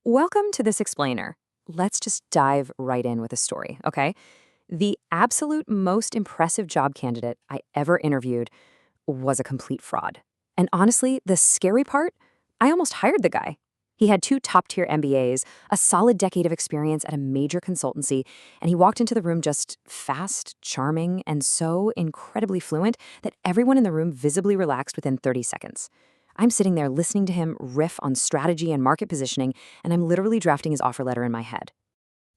Welcome to This Explainer. Let's just dive right in with a story, okay? The absolute most impressive job candidate I ever interviewed was a complete fraud. And honestly, the scary part, I almost hired the guy. He had two top-tier MBAs, a solid decade of experience at a major consultancy, and he walked into the room just fast, charming, and so incredibly fluent that everyone in the room visibly relaxed within 30 seconds. I'm sitting there listening to him riff on strategy and market positioning, and I'm literally drafting his offer letter in my head.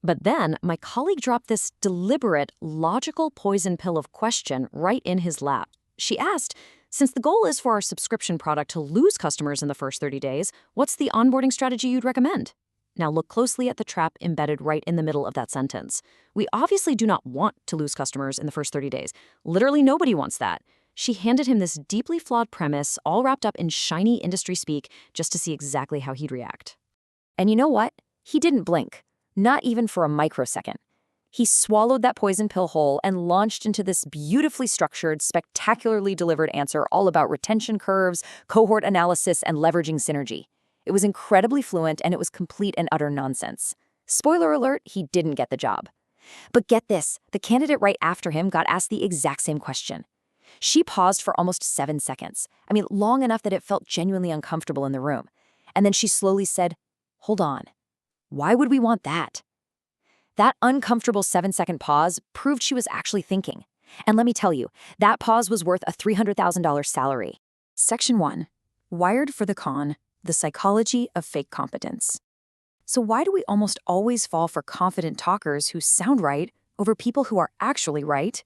But then my colleague dropped this deliberate, logical poison pill of question right in his lap. She asked, since the goal is for our subscription product to lose customers in the first 30 days, what's the onboarding strategy you'd recommend? Now look closely at the trap embedded right in the middle of that sentence. We obviously do not want to lose customers in the first 30 days. Literally nobody wants that. She handed him this deeply flawed premise, all wrapped up in shiny industry speak, just to see exactly how he'd react. And you know what? He didn't blink. Not even for a microsecond. He swallowed that poison pill whole and launched into this beautifully structured, spectacularly delivered answer all about retention curves, cohort analysis, and leveraging synergy. It was incredibly fluent, and it was complete and utter nonsense. Spoiler alert, he didn't get the job. But get this, the candidate right after him got asked the exact same question. She paused for almost 7 seconds. I mean, long enough that it felt genuinely uncomfortable in the room. And then she slowly said, "Hold on. Why would we want that?" That uncomfortable 7-second pause proved she was actually thinking. And let me tell you, that pause was worth a $300,000 salary. Section 1. Wired for the con, the psychology of fake competence. So why do we almost always fall for confident talkers who sound right over people who are actually right?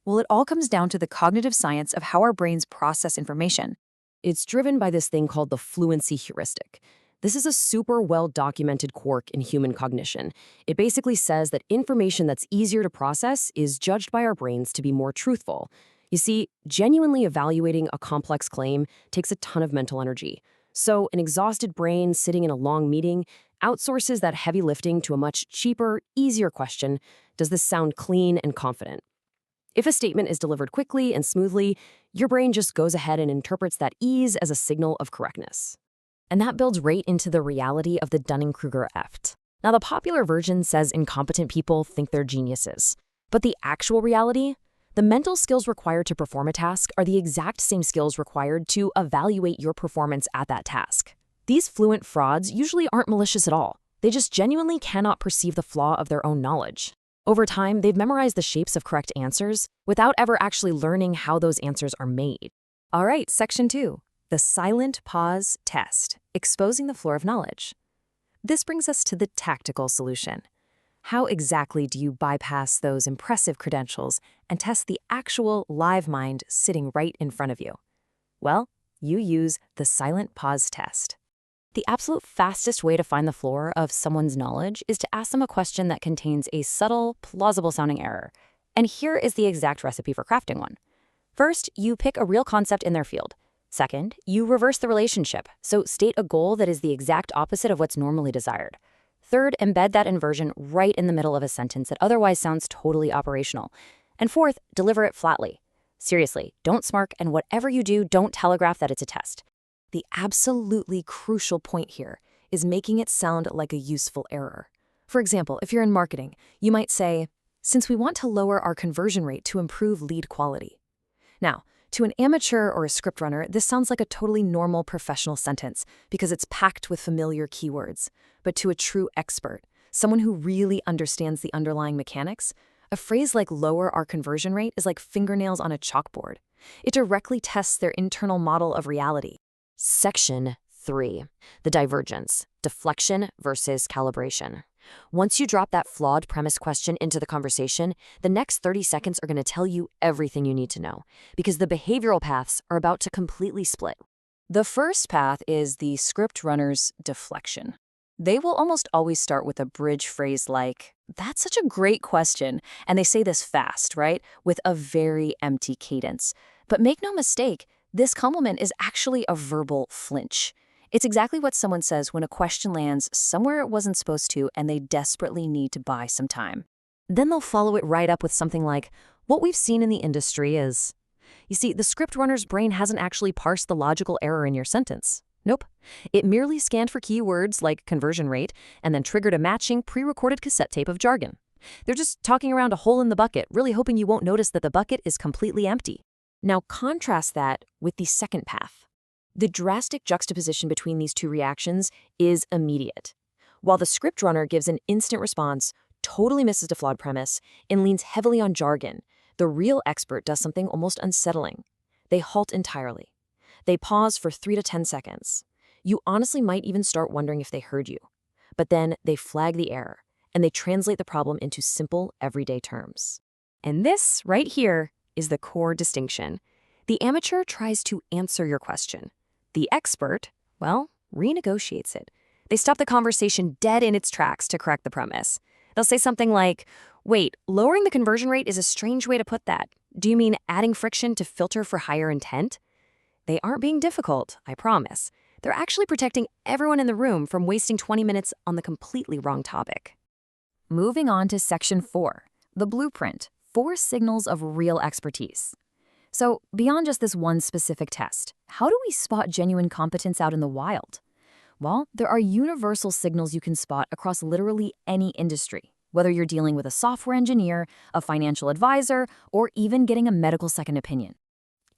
Well, it all comes down to the cognitive science of how our brains process information. It's driven by this thing called the Fluency Heuristic. This is a super well-documented quirk in human cognition. It basically says that information that's easier to process is judged by our brains to be more truthful. You see, genuinely evaluating a complex claim takes a ton of mental energy. So an exhausted brain sitting in a long meeting outsources that heavy lifting to a much cheaper, easier question: does this sound clean and confident? If a statement is delivered quickly and smoothly, your brain just goes ahead and interprets that ease as a signal of correctness. And that builds right into the reality of the Dunning-Kruger effect. Now, the popular version says incompetent people think they're geniuses. But the actual reality? The mental skills required to perform a task are the exact same skills required to evaluate your performance at that task. These fluent frauds usually aren't malicious at all. They just genuinely cannot perceive the flaw of their own knowledge. Over time, they've memorized the shapes of correct answers without ever actually learning how those answers are made. All right, Section 2. The silent pause test, exposing the floor of knowledge. This brings us to the tactical solution. How exactly do you bypass those impressive credentials and test the actual live mind sitting right in front of you? Well, you use the silent pause test. The absolute fastest way to find the floor of someone's knowledge is to ask them a question that contains a subtle, plausible-sounding error. And here is the exact recipe for crafting one. First, you pick a real concept in their field. Second, you reverse the relationship, so state a goal that is the exact opposite of what's normally desired. Third, embed that inversion right in the middle of a sentence that otherwise sounds totally operational. And fourth, deliver it flatly. Seriously, don't smirk, and whatever you do, don't telegraph that it's a test. The absolutely crucial point here is making it sound like a useful error. For example, if you're in marketing, you might say, "Since we want to lower our conversion rate to improve lead quality." Now, to an amateur or a script runner, this sounds like a totally normal professional sentence because it's packed with familiar keywords. But to a true expert, someone who really understands the underlying mechanics, a phrase like "lower our conversion rate" is like fingernails on a chalkboard. It directly tests their internal model of reality. Section 3. The divergence, deflection versus calibration. Once you drop that flawed premise question into the conversation, the next 30 seconds are going to tell you everything you need to know, because the behavioral paths are about to completely split. The first path is the script runner's deflection. They will almost always start with a bridge phrase like, "That's such a great question," and they say this fast, right, with a very empty cadence. But make no mistake, this compliment is actually a verbal flinch. It's exactly what someone says when a question lands somewhere it wasn't supposed to and they desperately need to buy some time. Then they'll follow it right up with something like, "What we've seen in the industry is..." You see, the script runner's brain hasn't actually parsed the logical error in your sentence. Nope. It merely scanned for keywords like conversion rate and then triggered a matching pre-recorded cassette tape of jargon. They're just talking around a hole in the bucket, really hoping you won't notice that the bucket is completely empty. Now contrast that with the second path. The drastic juxtaposition between these two reactions is immediate. While the script runner gives an instant response, totally misses the flawed premise, and leans heavily on jargon, the real expert does something almost unsettling. They halt entirely. They pause for 3 to 10 seconds. You honestly might even start wondering if they heard you. But then they flag the error, and they translate the problem into simple, everyday terms. And this, right here, is the core distinction. The amateur tries to answer your question. The expert, well, renegotiates it. They stop the conversation dead in its tracks to correct the premise. They'll say something like, wait, lowering the conversion rate is a strange way to put that. Do you mean adding friction to filter for higher intent? They aren't being difficult, I promise. They're actually protecting everyone in the room from wasting 20 minutes on the completely wrong topic. Moving on to Section 4, the blueprint, 4 signals of real expertise. So, beyond just this one specific test, how do we spot genuine competence out in the wild? Well, there are universal signals you can spot across literally any industry, whether you're dealing with a software engineer, a financial advisor, or even getting a medical second opinion.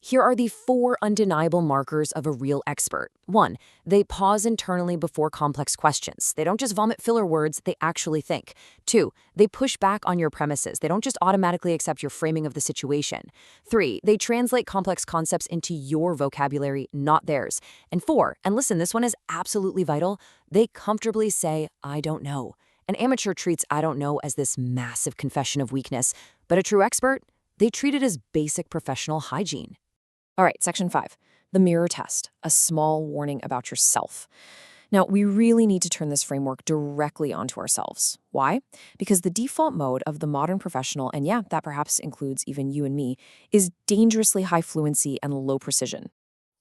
Here are the 4 undeniable markers of a real expert. 1. They pause internally before complex questions. They don't just vomit filler words, they actually think. 2. They push back on your premises. They don't just automatically accept your framing of the situation. 3. They translate complex concepts into your vocabulary, not theirs. And 4, and listen, this one is absolutely vital, they comfortably say, I don't know. An amateur treats I don't know as this massive confession of weakness, but a true expert, they treat it as basic professional hygiene. All right, Section 5, the mirror test, a small warning about yourself. Now, we really need to turn this framework directly onto ourselves. Why? Because the default mode of the modern professional, and yeah, that perhaps includes even you and me, is dangerously high fluency and low precision.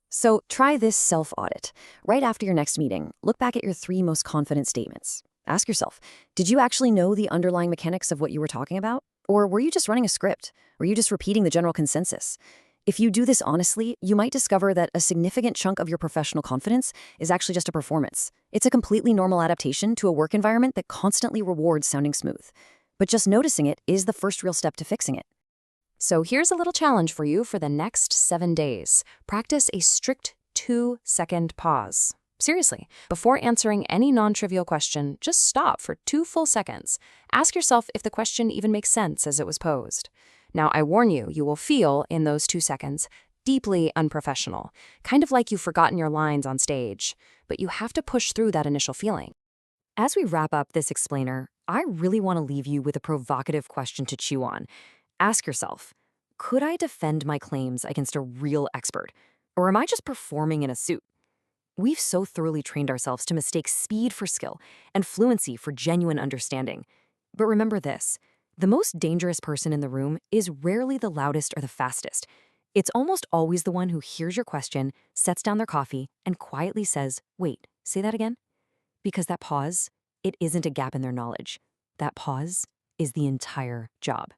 So try this self-audit. Right after your next meeting, look back at your 3 most confident statements. Ask yourself, did you actually know the underlying mechanics of what you were talking about? Or were you just running a script? Were you just repeating the general consensus? If you do this honestly, you might discover that a significant chunk of your professional confidence is actually just a performance. It's a completely normal adaptation to a work environment that constantly rewards sounding smooth. But just noticing it is the first real step to fixing it. So here's a little challenge for you for the next 7 days. Practice a strict 2-second pause. Seriously, before answering any non-trivial question, just stop for 2 full seconds. Ask yourself if the question even makes sense as it was posed. Now, I warn you, you will feel, in those 2 seconds, deeply unprofessional, kind of like you've forgotten your lines on stage, but you have to push through that initial feeling. As we wrap up this explainer, I really want to leave you with a provocative question to chew on. Ask yourself, could I defend my claims against a real expert, or am I just performing in a suit? We've so thoroughly trained ourselves to mistake speed for skill and fluency for genuine understanding. But remember this. The most dangerous person in the room is rarely the loudest or the fastest. It's almost always the one who hears your question, sets down their coffee, and quietly says, wait, say that again? Because that pause, it isn't a gap in their knowledge. That pause is the entire job.